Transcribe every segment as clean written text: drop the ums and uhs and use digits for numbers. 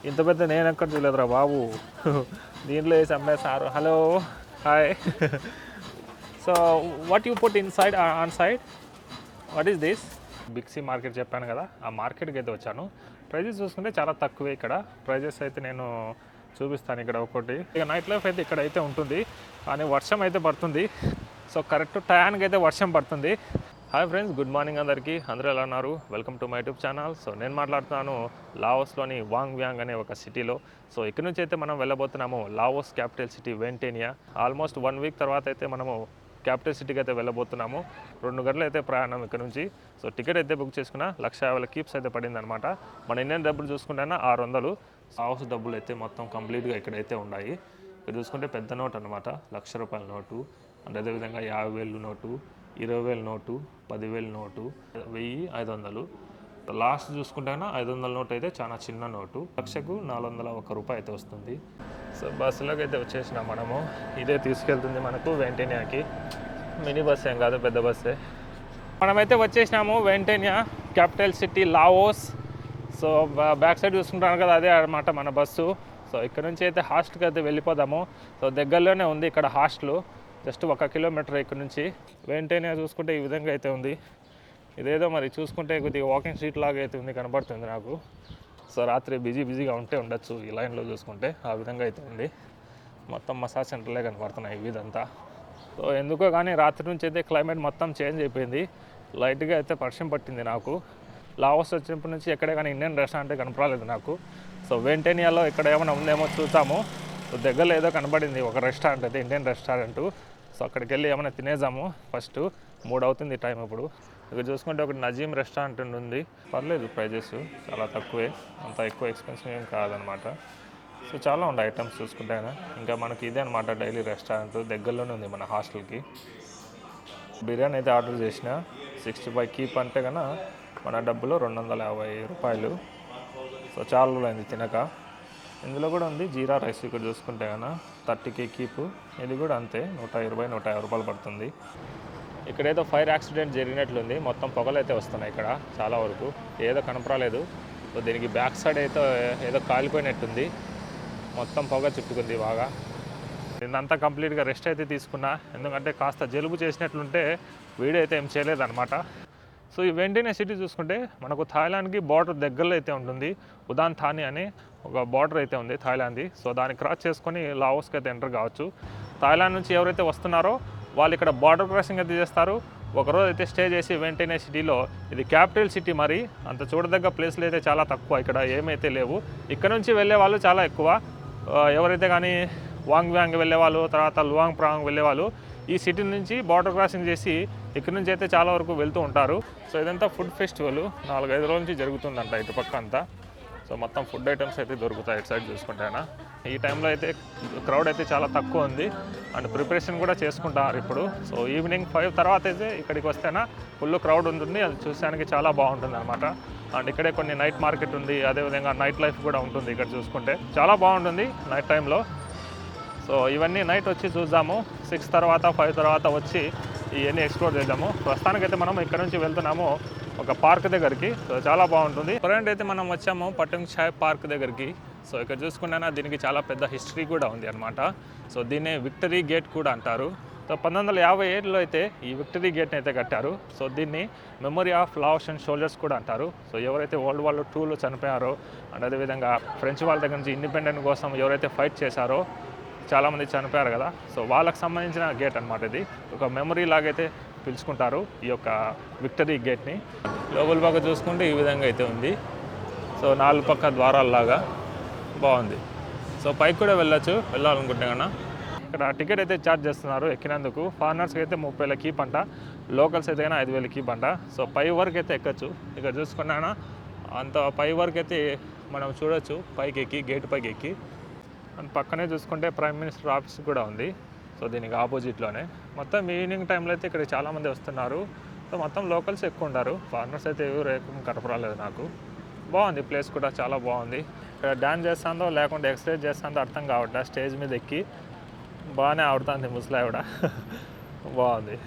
ఇంత పెద్ద నేను ఎక్కడ చూడలేదురా బాబు. దీంట్లో వేసి అమ్మేసారు. Hello hi. So what you put inside on side, what is this? Big C market చెప్పాను కదా, ఆ మార్కెట్కి అయితే వచ్చాను. ప్రైజెస్ చూసుకుంటే చాలా తక్కువే ఇక్కడ. ప్రైజెస్ అయితే నేను చూపిస్తాను ఇక్కడ ఒకటి. ఇక నైట్ లైఫ్ అయితే ఇక్కడ అయితే ఉంటుంది, కానీ వర్షం అయితే పడుతుంది. సో కరెక్ట్ టయానికి అయితే వర్షం పడుతుంది. హాయ్ ఫ్రెండ్స్, గుడ్ మార్నింగ్ అందరికీ. అందరూ ఎలా ఉన్నారు? Welcome to my YouTube channel. So నేను మాట్లాడుతున్నాను లావోస్లోని వాంగ్ వ్యాంగ్ అనే ఒక సిటీలో. సో ఇక్కడ నుంచి అయితే మనం వెళ్ళబోతున్నాము Laos capital city Vientiane. Almost 1 week తర్వాత అయితే మనము క్యాపిటల్ సిటీకి అయితే వెళ్ళబోతున్నాము. 2 గంటలు అయితే ప్రయాణం ఇక్కడ నుంచి. సో టికెట్ అయితే బుక్ చేసుకున్నా, 1,50,000 కీప్స్ అయితే పడింది అనమాట. మన ఇండియన్ డబ్బులు చూసుకుంటేనా 600. హౌస్ డబ్బులు అయితే మొత్తం కంప్లీట్గా ఇక్కడైతే ఉన్నాయి. ఇక్కడ చూసుకుంటే పెద్ద నోట్ అనమాట, ₹1,00,000 నోటు. అండ్ అదేవిధంగా 50,000 నోటు, 20,000 నోటు, 10,000 నోటు, 1,000, 500. లాస్ట్ చూసుకుంటేనా 500 నోట్ అయితే చాలా చిన్న నోటు. ₹1,401 అయితే వస్తుంది. సో బస్సులోకి అయితే వచ్చేసినాం మనము. ఇదే తీసుకెళ్తుంది మనకు వెంటేనియాకి. మినీ బస్ ఏం కాదు, పెద్ద బస్సే. మనమైతే వచ్చేసినాము Vientiane capital city Laos. So back side చూసుకుంటాను కదా, అదే అనమాట మన బస్సు. సో ఇక్కడ నుంచి అయితే హాస్టల్కి అయితే వెళ్ళిపోదాము. సో దగ్గరలోనే ఉంది ఇక్కడ హాస్టల్, జస్ట్ 1 కిలోమీటర్ ఇక్కడ నుంచి. వెంటేనియా చూసుకుంటే ఈ విధంగా అయితే ఉంది. ఇదేదో మరి చూసుకుంటే కొద్దిగా వాకింగ్ స్ట్రీట్ లాగా అయితే ఉంది, కనబడుతుంది నాకు. సో రాత్రి బిజీగా ఉంటే ఉండొచ్చు ఈ లైన్లో చూసుకుంటే. ఆ విధంగా అయితే ఉంది. మొత్తం మసాజ్ సెంటర్లే కనబడుతున్నాయి ఇదంతా. సో ఎందుకో కానీ రాత్రి నుంచి అయితే క్లైమేట్ మొత్తం చేంజ్ అయిపోయింది. లైట్గా అయితే వర్షం పట్టింది నాకు. లావోస్ వచ్చినప్పటి నుంచి ఎక్కడే కానీ ఇండియన్ రెస్టారెంట్ కనపడలేదు నాకు. సో వెంటేనియాలో ఇక్కడ ఏమైనా ఉందేమో చూసాము. సో దగ్గరలో ఏదో కనబడింది ఒక రెస్టారెంట్ అయితే, ఇండియన్ రెస్టారెంట్. సో అక్కడికి వెళ్ళి ఏమైనా తినేసాము. ఫస్ట్ 3 అవుతుంది టైం ఇప్పుడు. ఇక్కడ చూసుకుంటే ఒకటి నజీమ్ రెస్టారెంట్ ఉంది. పర్లేదు, ప్రైజెస్ చాలా తక్కువే, అంత ఎక్కువ ఎక్స్పెన్సివ్ ఏం కాదనమాట. సో చాలా ఉన్నాయి ఐటమ్స్ చూసుకుంటే. ఇంకా మనకి ఇదే అనమాట డైలీ రెస్టారెంట్, దగ్గరలోనే ఉంది మన హాస్టల్కి. బిర్యానీ అయితే ఆర్డర్ చేసిన, 65 కీప్ అంటే కన్నా మన డబ్బులో ₹250. సో చాలా రోజులైంది తినక. ఇందులో కూడా ఉంది జీరా రైస్. ఇక్కడ చూసుకుంటే కన్నా 30 కీపు. ఇది కూడా అంతే, ₹120-150 పడుతుంది. ఇక్కడేదో ఫైర్ యాక్సిడెంట్ జరిగినట్లుంది. మొత్తం పొగలు అయితే వస్తున్నాయి ఇక్కడ చాలా వరకు. ఏదో కనపరాలేదు. సో దీనికి బ్యాక్ సైడ్ అయితే ఏదో కాలిపోయినట్టుంది, మొత్తం పొగ చుట్టుకుంది బాగా. నిన్నంతా కంప్లీట్గా రెస్ట్ అయితే తీసుకున్నా, ఎందుకంటే కాస్త జలుబు చేసినట్లుంటే వీడియో అయితే ఏం చేయలేదన్నమాట. సో ఈ వెంటనే సిటీ చూసుకుంటే మనకు థాయిలాండ్కి బార్డర్ దగ్గరలో అయితే ఉంటుంది. ఉదాన్ థాని అని ఒక బార్డర్ అయితే ఉంది థాయిలాండ్ది. సో దాన్ని క్రాస్ చేసుకొని లావోస్కి అయితే ఎంటర్ కావచ్చు. థాయిలాండ్ నుంచి ఎవరైతే వస్తున్నారో వాళ్ళు ఇక్కడ బార్డర్ క్రాసింగ్ అయితే చేస్తారు. ఒకరోజు అయితే స్టే చేసి వెంటనే సిటీలో, ఇది క్యాపిటల్ సిటీ, మరి అంత చూడదగ్గ ప్లేస్లు అయితే చాలా తక్కువ, ఇక్కడ ఏమైతే లేవు. ఇక్కడ నుంచి వెళ్ళే వాళ్ళు చాలా ఎక్కువ. ఎవరైతే కానీ వాంగ్ వ్యాంగ్ వెళ్ళేవాళ్ళు, తర్వాత లువాంగ్ ప్రాంగ్ వెళ్ళేవాళ్ళు ఈ సిటీ నుంచి బార్డర్ క్రాసింగ్ చేసి ఇక్కడ నుంచి అయితే చాలా వరకు వెళ్తూ ఉంటారు. సో ఇదంతా ఫుడ్ ఫెస్టివల్ 4-5 రోజుల నుంచి జరుగుతుందంట ఇటు పక్క అంతా. సో మొత్తం ఫుడ్ ఐటమ్స్ అయితే దొరుకుతాయి ఇటు సైడ్ చూసుకుంటేనా. ఈ టైంలో అయితే క్రౌడ్ అయితే చాలా తక్కువ ఉంది, అండ్ ప్రిపరేషన్ కూడా చేసుకుంటారు ఇప్పుడు. సో ఈవినింగ్ 5 తర్వాత అయితే ఇక్కడికి వస్తేనా ఫుల్ క్రౌడ్ ఉంటుంది, అది చూసానికి చాలా బాగుంటుంది అనమాట. అండ్ ఇక్కడే కొన్ని నైట్ మార్కెట్ ఉంది, అదేవిధంగా నైట్ లైఫ్ కూడా ఉంటుంది ఇక్కడ చూసుకుంటే. చాలా బాగుంటుంది నైట్ టైంలో. సో ఇవన్నీ నైట్ వచ్చి చూద్దాము. 6 తర్వాత 5 తర్వాత వచ్చి ఇవన్నీ ఎక్స్ప్లోర్ చేద్దాము. ప్రస్తుతానికైతే మనం ఇక్కడ నుంచి వెళ్తున్నాము ఒక పార్క్ దగ్గరికి. సో చాలా బాగుంటుంది. ప్రజెంట్ అయితే మనం వచ్చాము పటంగ్ చాయ్ పార్క్ దగ్గరికి. సో ఇక్కడ చూసుకుంటేనా దీనికి చాలా పెద్ద హిస్టరీ కూడా ఉంది అనమాట. సో దీన్ని విక్టరీ గేట్ కూడా అంటారు. సో 1957లో అయితే ఈ విక్టరీ గేట్ని అయితే కట్టారు. సో దీన్ని మెమరీ ఆఫ్ లావోషియన్ సోల్జర్స్ కూడా అంటారు. సో ఎవరైతే వరల్డ్ వార్ 2లో చనిపోయారో, అండ్ అదేవిధంగా ఫ్రెంచ్ వాళ్ళ దగ్గర నుంచి ఇండిపెండెంట్ కోసం ఎవరైతే ఫైట్ చేశారో, చాలామంది చనిపోయారు కదా, సో వాళ్ళకి సంబంధించిన గేట్ అనమాట. ఇది ఒక మెమరీ లాగైతే పిలుచుకుంటారు ఈ యొక్క విక్టరీ గేట్ని. లోపల పక్క చూసుకుంటే ఈ విధంగా అయితే ఉంది. సో 4 పక్క ద్వారాలలాగా బాగుంది. సో పైకి కూడా వెళ్ళాలనుకుంటే కన్నా ఇక్కడ టికెట్ అయితే ఛార్జ్ చేస్తున్నారు ఎక్కినందుకు. ఫారినర్స్కి అయితే 30,000 కీప్ అంట, లోకల్స్ అయితే కానీ 5,000 కీప్ అంట. సో పై వరకు అయితే ఎక్కచ్చు. ఇక్కడ చూసుకున్నా అంత పై వరకు అయితే మనం చూడొచ్చు, పైకి ఎక్కి, గేట్ పైకి ఎక్కి. అండ్ పక్కనే చూసుకుంటే ప్రైమ్ మినిస్టర్ ఆఫీస్ కూడా ఉంది. సో దీనికి ఆపోజిట్లోనే. మొత్తం ఈవినింగ్ టైంలో అయితే ఇక్కడ చాలామంది వస్తున్నారు. సో మొత్తం లోకల్స్ ఎక్కువ ఉంటారు, ఫారినర్స్ అయితే ఎవరు ఎక్కువ కనపరాలేదు నాకు. బాగుంది ప్లేస్ కూడా, చాలా బాగుంది. ఇక్కడ డ్యాన్స్ చేస్తుందో లేకుంటే ఎక్సర్సైజ్ చేస్తుందో అర్థం కావట్లే. స్టేజ్ మీద ఎక్కి బాగానే ఆడుతుంది ముసలావిడ. బాగుంది.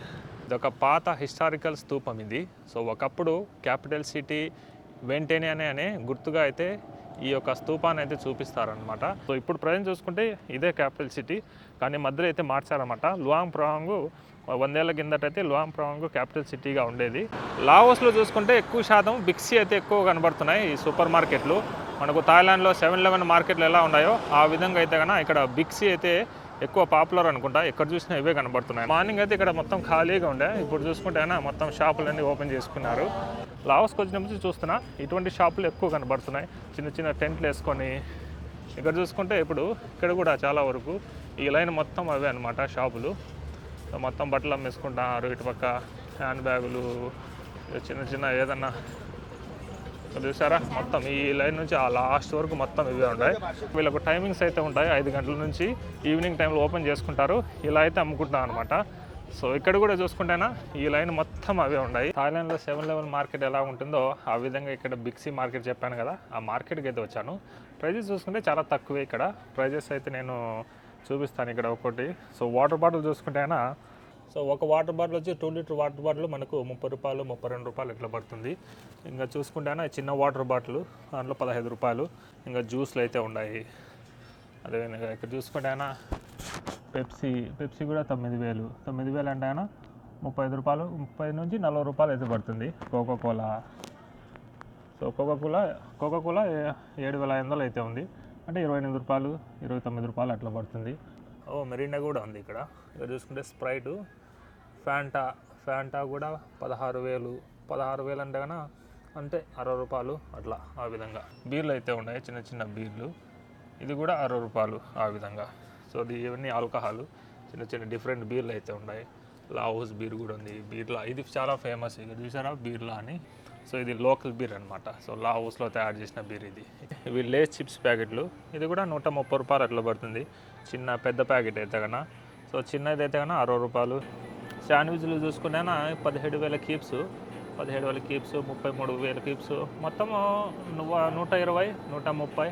ఇదొక పాత హిస్టారికల్ స్తూపం ఇది. సో ఒకప్పుడు క్యాపిటల్ సిటీ వెంటేనియానే అనే గుర్తుగా అయితే ఈ యొక్క స్తూపాన్ని అయితే చూపిస్తారనమాట. సో ఇప్పుడు ప్రజెంట్ చూసుకుంటే ఇదే క్యాపిటల్ సిటీ, కానీ మధ్యలో అయితే మార్చారనమాట. లువాంగ్ ప్రాంగ్ 100 ఏళ్ల కిందటైతే లువాంగ్ ప్రాంగ్ క్యాపిటల్ సిటీగా ఉండేది. లావోస్లో చూసుకుంటే ఎక్కువ శాతం బిక్సీ అయితే ఎక్కువ కనబడుతున్నాయి ఈ సూపర్ మార్కెట్లు. మనకు థాయిలాండ్లో 7-Eleven మార్కెట్లు ఎలా ఉన్నాయో ఆ విధంగా అయితే కన్నా ఇక్కడ బిక్సీ అయితే ఎక్కువ పాపులర్ అనుకుంటా. ఎక్కడ చూసినా ఇవే కనబడుతున్నాయి. మార్నింగ్ అయితే ఇక్కడ మొత్తం ఖాళీగా ఉండే, ఇప్పుడు చూసుకుంటే మొత్తం షాపులన్నీ ఓపెన్ చేసుకున్నారు. లావోస్కి వచ్చినప్పుడు చూస్తున్నా ఇటువంటి షాపులు ఎక్కువ కనబడుతున్నాయి, చిన్న చిన్న టెంట్లు వేసుకొని. ఇక్కడ చూసుకుంటే ఇప్పుడు ఇక్కడ కూడా చాలా వరకు ఈ లైన్ మొత్తం అవే అనమాట షాపులు. మొత్తం బట్టలు అమ్మేసుకుంటున్నారు. ఇటుపక్క హ్యాండ్ బ్యాగులు, చిన్న చిన్న ఏదన్నా చూసారా, మొత్తం ఈ లైన్ నుంచి ఆ లాస్ట్ వరకు మొత్తం ఇవే ఉంటాయి. వీళ్ళకు టైమింగ్స్ అయితే ఉంటాయి, 5 గంటల నుంచి ఈవినింగ్ టైంలో ఓపెన్ చేసుకుంటారు. ఇలా అయితే అమ్ముకుంటాం అనమాట. సో ఇక్కడ కూడా చూసుకుంటేనా ఈ లైన్ మొత్తం అవే ఉన్నాయి. థాయిలాండ్లో 7-Eleven మార్కెట్ ఎలా ఉంటుందో ఆ విధంగా ఇక్కడ బిక్సీ మార్కెట్ చెప్పాను కదా, ఆ మార్కెట్కి అయితే వచ్చాను. ప్రైజెస్ చూసుకుంటే చాలా తక్కువే ఇక్కడ. ప్రైజెస్ అయితే నేను చూపిస్తాను ఇక్కడ ఒక్కొక్కటి. సో వాటర్ బాటిల్ చూసుకుంటేనా, సో ఒక వాటర్ బాటిల్ వచ్చి 2 లీటర్ వాటర్ బాటిల్ మనకు 30 రూపాయలు 32 రూపాయలు ఇట్లా పడుతుంది. ఇంకా చూసుకుంటేనా చిన్న వాటర్ బాటిల్ దాంట్లో 15 రూపాయలు. ఇంకా జ్యూస్లు అయితే ఉన్నాయి. అదేవిధంగా ఇక్కడ చూసుకుంటేనా పెప్సీ కూడా 9,000 అంటే 35 రూపాయలు, 30 నుంచి 40 రూపాయలు అయితే పడుతుంది. కోకోకోలా, సో కోకోకోలా 7,500 అయితే ఉంది, అంటే 28 రూపాయలు 29 రూపాయలు అట్లా పడుతుంది. మెరీనా కూడా ఉంది ఇక్కడ. ఇక్కడ చూసుకుంటే స్ప్రైటు, ఫ్యాంటా కూడా 16,000 అంటే కన్నా అంటే 60 రూపాయలు అట్లా. ఆ విధంగా బీర్లు అయితే ఉన్నాయి, చిన్న చిన్న బీర్లు, ఇది కూడా 60 రూపాయలు ఆ విధంగా. సో ఇవన్నీ ఆల్కహాల్, చిన్న చిన్న డిఫరెంట్ బీర్లు అయితే ఉన్నాయి. లావోస్ బీర్ కూడా ఉంది. బీర్లా ఇది చాలా ఫేమస్, ఇక్కడ చూసారా బీర్లా అని. సో ఇది లోకల్ బీర్ అనమాట. సో లావోస్లో తయారు చేసిన బీర్ ఇది. ఇవి లేస్ చిప్స్ ప్యాకెట్లు, ఇది కూడా 130 రూపాయలు అట్లా పడుతుంది. పెద్ద ప్యాకెట్ అయితే కన్నా. సో చిన్నది అయితే కన్నా 60 రూపాయలు. శాండ్విచ్లు చూసుకున్నా 17,000 కీప్స్, 33,000 కీప్స్, మొత్తం 120, 130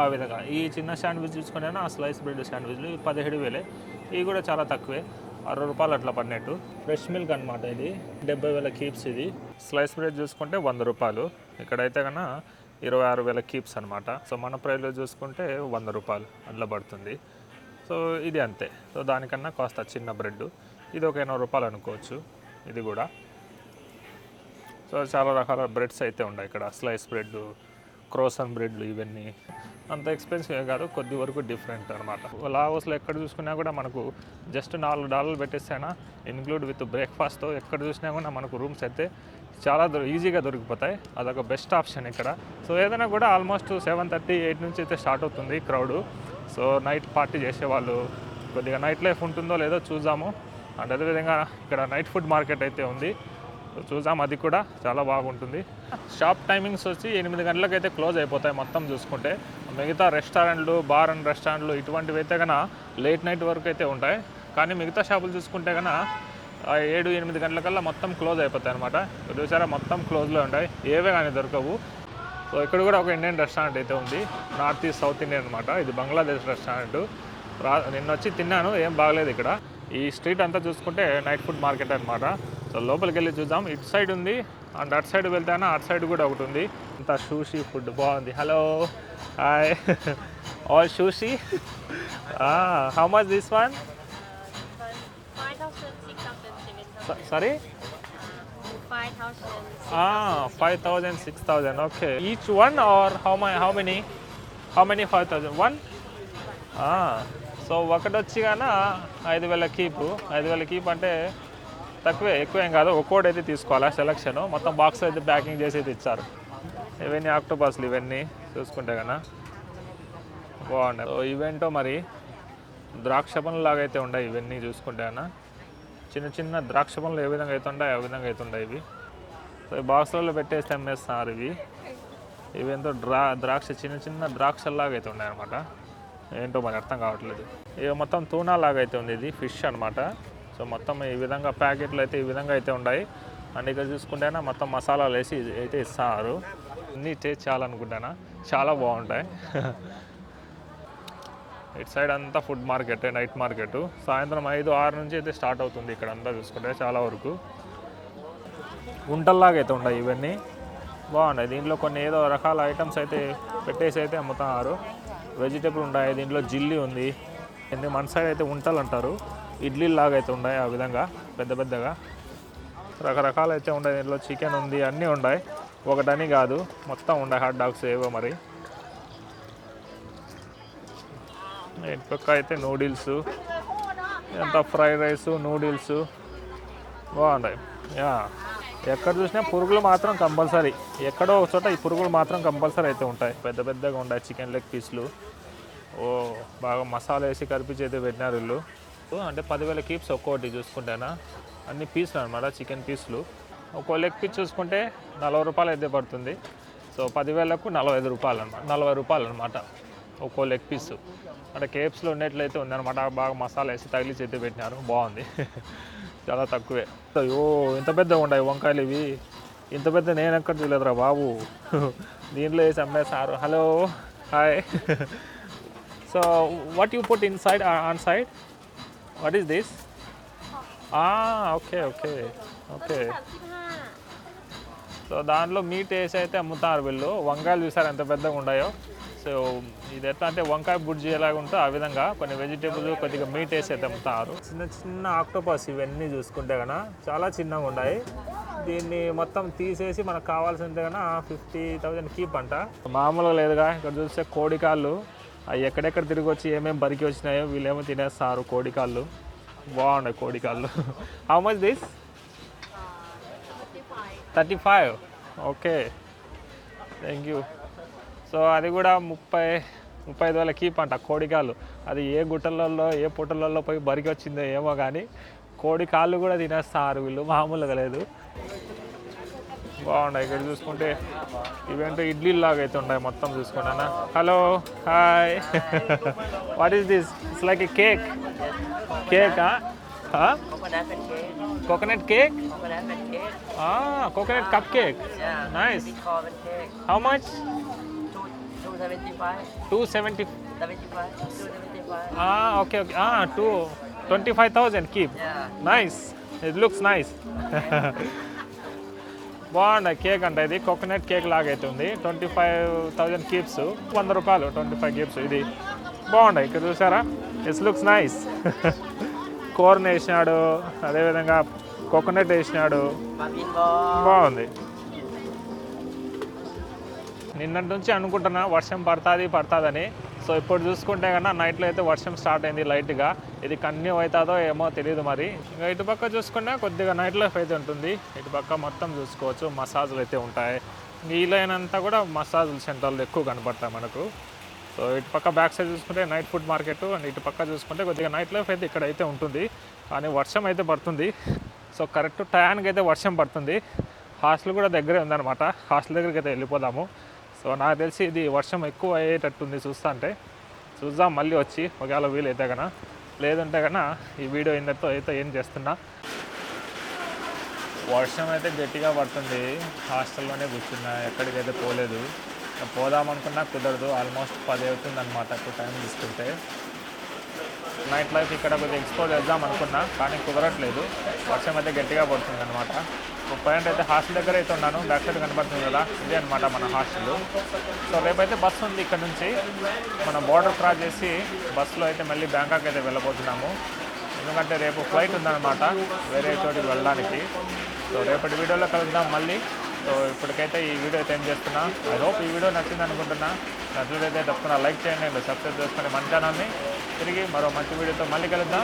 ఆ విధంగా. ఈ చిన్న శాండ్విచ్ చూసుకున్నా స్లైస్ బ్రెడ్ శాండ్విచ్లు 17,000. ఇవి కూడా చాలా తక్కువే, 60 రూపాయలు అట్లా పడినట్టు. ఫ్రెష్ మిల్క్ అనమాట ఇది, 70,000 కీప్స్ ఇది. స్లైస్ బ్రెడ్ చూసుకుంటే 100 రూపాయలు. ఇక్కడైతే కన్నా 26,000 కీప్స్ అనమాట. సో మన ప్రైస్లో చూసుకుంటే 100 రూపాయలు అట్లా పడుతుంది. సో ఇది అంతే. సో దానికన్నా కాస్త చిన్న బ్రెడ్, ఇది ఒక 80 రూపాయలు అనుకోవచ్చు ఇది కూడా. సో చాలా రకాల బ్రెడ్స్ అయితే ఉన్నాయి ఇక్కడ. స్లైస్ బ్రెడ్, క్రోసన్ బ్రెడ్లు, ఇవన్నీ అంత ఎక్స్పెన్సివ్ కాదు, కొద్ది వరకు డిఫరెంట్ అనమాట. లావోస్లో ఎక్కడ చూసుకున్నా కూడా మనకు జస్ట్ $4 పెట్టేస్తేనా ఇన్క్లూడ్ విత్ బ్రేక్ఫాస్ట్తో ఎక్కడ చూసినా కూడా మనకు రూమ్స్ అయితే చాలా ఈజీగా దొరికిపోతాయి. అదొక బెస్ట్ ఆప్షన్ ఇక్కడ. సో ఏదైనా కూడా ఆల్మోస్ట్ 7:30, 8 నుంచి అయితే స్టార్ట్ అవుతుంది క్రౌడ్. సో నైట్ పార్టీ చేసేవాళ్ళు, కొద్దిగా నైట్ లైఫ్ ఉంటుందో లేదో చూద్దాము. అండ్ అదేవిధంగా ఇక్కడ నైట్ ఫుడ్ మార్కెట్ అయితే ఉంది, చూద్దాం, అది కూడా చాలా బాగుంటుంది. షాప్ టైమింగ్స్ వచ్చి 8 గంటలకు అయితే క్లోజ్ అయిపోతాయి మొత్తం చూసుకుంటే. మిగతా రెస్టారెంట్లు, బార్ అండ్ రెస్టారెంట్లు ఇటువంటివి అయితే కన్నా లేట్ నైట్ వరకు అయితే ఉంటాయి. కానీ మిగతా షాపులు చూసుకుంటే కన్నా 7-8 గంటలకల్లా మొత్తం క్లోజ్ అయిపోతాయి అనమాట. చూసారా మొత్తం క్లోజ్లో ఉంటాయి, ఏవే కానీ దొరకవు. సో ఇక్కడ కూడా ఒక ఇండియన్ రెస్టారెంట్ అయితే ఉంది, నార్త్ ఈస్ట్ సౌత్ ఇండియన్ అనమాట. ఇది బంగ్లాదేశ్ రెస్టారెంట్. నిన్న వచ్చి తిన్నాను, ఏం బాగలేదు ఇక్కడ. ఈ స్ట్రీట్ అంతా చూసుకుంటే నైట్ ఫుడ్ మార్కెట్ అనమాట. సో లోపలికి వెళ్ళి చూద్దాం. ఇటు సైడ్ ఉంది, అండ్ అటు సైడ్ వెళ్తానా అటు సైడ్ కూడా ఒకటి ఉంది. అంతా షూషీ ఫుడ్ బాగుంది. Hello, hi, all sushi. How much this one? Sorry? 5,000, 6,000. Okay. Each one or how many? How many 5,000? One? So ఒకటి వచ్చి కానీ 5,000 కీపు. 5,000 కీప్ అంటే తక్కువే, ఎక్కువ ఏం కాదు. ఒక్కోటి అయితే తీసుకోవాలా సెలక్షన్. మొత్తం బాక్స్ అయితే ప్యాకింగ్ చేసి అయితే ఇచ్చారు. ఇవన్నీ ఆక్టోపస్లు, ఇవన్నీ చూసుకుంటే కన్నా బాగున్నాయి. సో ఇవేంటో మరి ద్రాక్ష పనులు లాగా అయితే ఉన్నాయి ఇవన్నీ చూసుకుంటే కన్నా. చిన్న చిన్న ద్రాక్ష పనులు ఏ విధంగా అవుతుంటాయి ఆ విధంగా అవుతుంటాయి ఇవి. సో ఈ బాక్స్లలో పెట్టేస్తే అమ్మేస్తున్నారు ఇవి. ఇవేంతో ద్రాక్ష చిన్న చిన్న ద్రాక్షల్లాగా అయితే ఉన్నాయి అనమాట. ఏంటో మరి అర్థం కావట్లేదు. ఇవి మొత్తం తూనా లాగా అయితే ఉంది, ఇది ఫిష్ అనమాట. సో మొత్తం ఈ విధంగా ప్యాకెట్లు అయితే ఈ విధంగా అయితే ఉన్నాయి. అండ్ ఇక్కడ చూసుకుంటేనా మొత్తం మసాలాలు వేసి అయితే ఇస్తారు. అన్నీ టేస్ట్ చేయాలనుకుంటానా, చాలా బాగుంటాయి. ఇటు సైడ్ అంతా ఫుడ్ మార్కెట్, నైట్ మార్కెట్. సాయంత్రం 5-6 నుంచి అయితే స్టార్ట్ అవుతుంది ఇక్కడ అంతా చూసుకుంటే చాలా వరకు. గుంటల్లాగా అయితే ఉన్నాయి ఇవన్నీ. బాగున్నాయి. దీంట్లో కొన్ని ఏదో రకాల ఐటమ్స్ అయితే పెట్టేసి అయితే అమ్ముతున్నారు. వెజిటేబుల్ ఉన్నాయి, దీంట్లో జిల్లీ ఉంది. మన సైడ్ అయితే ఉంటలు అంటారు, ఇడ్లీ లాగా అయితే ఉన్నాయి. ఆ విధంగా పెద్ద పెద్దగా రకరకాలు అయితే ఉన్నాయి. దీంట్లో చికెన్ ఉంది, అన్నీ ఉన్నాయి. ఒకటని కాదు, మొత్తం ఉన్నాయి. హాట్ డాగ్స్ ఏవో మరి. ఇటు పక్క అయితే నూడిల్స్, ఎంత ఫ్రైడ్ రైస్, నూడిల్స్ బాగున్నాయి. ఎక్కడ చూసినా పురుగులు మాత్రం కంపల్సరీ, ఎక్కడో ఒక చోట ఈ పురుగులు మాత్రం కంపల్సరీ అయితే ఉంటాయి. పెద్ద పెద్దగా ఉంటాయి చికెన్ లెగ్ పీస్లు. బాగా మసాలా వేసి కరిపించి అయితే పెట్టినారు వీళ్ళు. అంటే 10,000 కీప్స్ ఒక్కోటి చూసుకుంటేనా, అన్ని పీసులు అనమాట, చికెన్ పీసులు. ఒక్కో లెగ్ పీస్ చూసుకుంటే 40 రూపాయలు అయితే పడుతుంది. సో 10,000కు 45 రూపాయలు అనమాట, 40 రూపాయలు అనమాట ఒక్కో లెగ్ పీసు. అంటే కేప్స్లో ఉన్నట్లయితే ఉందన్నమాట. బాగా మసాలా వేసి తగిలిచి అయితే పెట్టినారు, బాగుంది. చాలా తక్కువే. అయ్యో ఇంత పెద్దగా ఉన్నాయి వంకాయలు ఇవి. ఇంత పెద్ద నేను ఎక్కడ చూడలేదురా బాబు. దీంట్లో వేసి అమ్మేసారు. Hello, hi. So what you put inside on side? What is this? Okay okay okay. So దాంట్లో మీట్ వేసి అయితే అమ్ముతారు వీళ్ళు. వంకాయలు చూసారు ఎంత పెద్దగా ఉన్నాయో. సో ఇది ఎట్లా అంటే వంకాయ బుడ్జి ఎలాగ ఉంటుందో ఆ విధంగా కొన్ని వెజిటేబుల్ కొద్దిగా మీట్ వేసి అయితే అమ్ముతారు. చిన్న చిన్న ఆక్టోపస్ ఇవన్నీ చూసుకుంటే కన్నా చాలా చిన్నగా ఉన్నాయి. దీన్ని మొత్తం తీసేసి మనకు కావాల్సిందే కన్నా 50,000 కీప్ అంట. మామూలుగా లేదుగా. ఇక్కడ చూస్తే కోడికాళ్ళు అవి ఎక్కడెక్కడ తిరిగి వచ్చి ఏమేమి బరికి వచ్చినాయో వీళ్ళేమో తినేస్తారు. కోడికాళ్ళు బాగున్నాయి కోడికాళ్ళు. How much this? 35. Okay, thank you. So అది కూడా 35,000 కీప్ అంట కోడికాళ్ళు. అది ఏ గుట్టలలో ఏ పుట్టలలో పోయి బరికి వచ్చిందో ఏమో కానీ కోడికాళ్ళు కూడా తినేస్తారు వీళ్ళు, మామూలుగా లేదు. బాగున్నాయి. ఇక్కడ చూసుకుంటే ఇవేంటో ఇడ్లీ లాగా అయితే ఉన్నాయి మొత్తం చూసుకుంటానా. Hello, hi. What is this? It's like a cake. కేకా? Coconut cake? Coconut cup cake. Nice. How much? 270. Okay okay. 25,000 keep. Nice. It looks nice. బాగుంది కేక్ అంటే. ఇది కోకోనట్ కేక్ లాగా అయితే ఉంది. 25,000 కీప్స్, 100 రూపాయలు 25 కీప్స్. ఇది బాగుంది. ఇక్కడ చూసారా, ఇట్స్ లుక్స్ నైస్. కోర్న్ వేసినాడు, అదేవిధంగా కోకోనట్ వేసినాడు, బాగుంది. నిన్నటి నుంచి అనుకుంటున్నా వర్షం పడుతుందని. సో ఇప్పుడు చూసుకుంటే కన్నా నైట్లో అయితే వర్షం స్టార్ట్ అయింది లైట్గా. ఇది కంటిన్యూ అవుతుందో ఏమో తెలియదు మరి. ఇంకా ఇటుపక్క చూసుకుంటే కొద్దిగా నైట్ లైఫ్ అయితే ఉంటుంది. ఇటుపక్క మొత్తం చూసుకోవచ్చు, మసాజులు అయితే ఉంటాయి. ఈ లైన్ అంతా కూడా మసాజ్ సెంటర్లు ఎక్కువ కనపడతాయి మనకు. సో ఇటుపక్క బ్యాక్ సైడ్ చూసుకుంటే నైట్ ఫుడ్ మార్కెట్, అండ్ ఇటుపక్క చూసుకుంటే కొద్దిగా నైట్ లైఫ్ అయితే ఇక్కడ అయితే ఉంటుంది. కానీ వర్షం అయితే పడుతుంది. సో కరెక్ట్ టయానికి అయితే వర్షం పడుతుంది. హాస్టల్ కూడా దగ్గరే ఉందన్నమాట. హాస్టల్ దగ్గరికి అయితే వెళ్ళిపోదాము. సో నాకు తెలిసి ఇది వర్షం ఎక్కువ అయ్యేటట్టుంది చూద్దాం మళ్ళీ వచ్చి, ఒకవేళ వీలైతే కన్నా. లేదంటే కన్నా ఈ వీడియో ఇంతతో అయితే ఏం చేస్తున్నా. వర్షం అయితే గట్టిగా పడుతుంది. హాస్టల్లోనే కూర్చున్నా, ఎక్కడికైతే పోలేదు. పోదామనుకున్నా కుదరదు. ఆల్మోస్ట్ 10 అవుతుంది అనమాట ఇప్పుడు టైం తీసుకుంటే. నైట్ లైఫ్ ఇక్కడ కొద్దిగా ఎక్స్ప్లోర్ చేద్దాం అనుకున్నా, కానీ కుదరట్లేదు. వర్షం అయితే గట్టిగా పడుతుంది అనమాట. ప్రజెంట్ అయితే హాస్టల్ దగ్గర అయితే ఉన్నాను. బ్యాక్ సైడ్ కనపడుతుంది కదా, ఇదే అనమాట మన హాస్టల్. సో రేపైతే బస్సు ఉంది ఇక్కడ నుంచి. మనం బోర్డర్ క్రాస్ చేసి బస్సులో అయితే మళ్ళీ బ్యాంకాక్ అయితే వెళ్ళబోతున్నాము. ఎందుకంటే రేపు ఫ్లైట్ ఉందన్నమాట వేరే చోటికి వెళ్ళడానికి. సో రేపటి వీడియోలో కలుద్దాం మళ్ళీ. సో ఇప్పటికైతే ఈ వీడియో అయితే ఏం చేస్తున్నా. ఐ హోప్ ఈ వీడియో నచ్చింది అనుకుంటున్నా. నచ్చినట్లయితే తప్పకుండా లైక్ చేయండి అండ్ సబ్స్క్రైబ్ చేసుకొని మన ఛానల్ని. తిరిగి మరో మంచి వీడియోతో మళ్ళీ కలుద్దాం.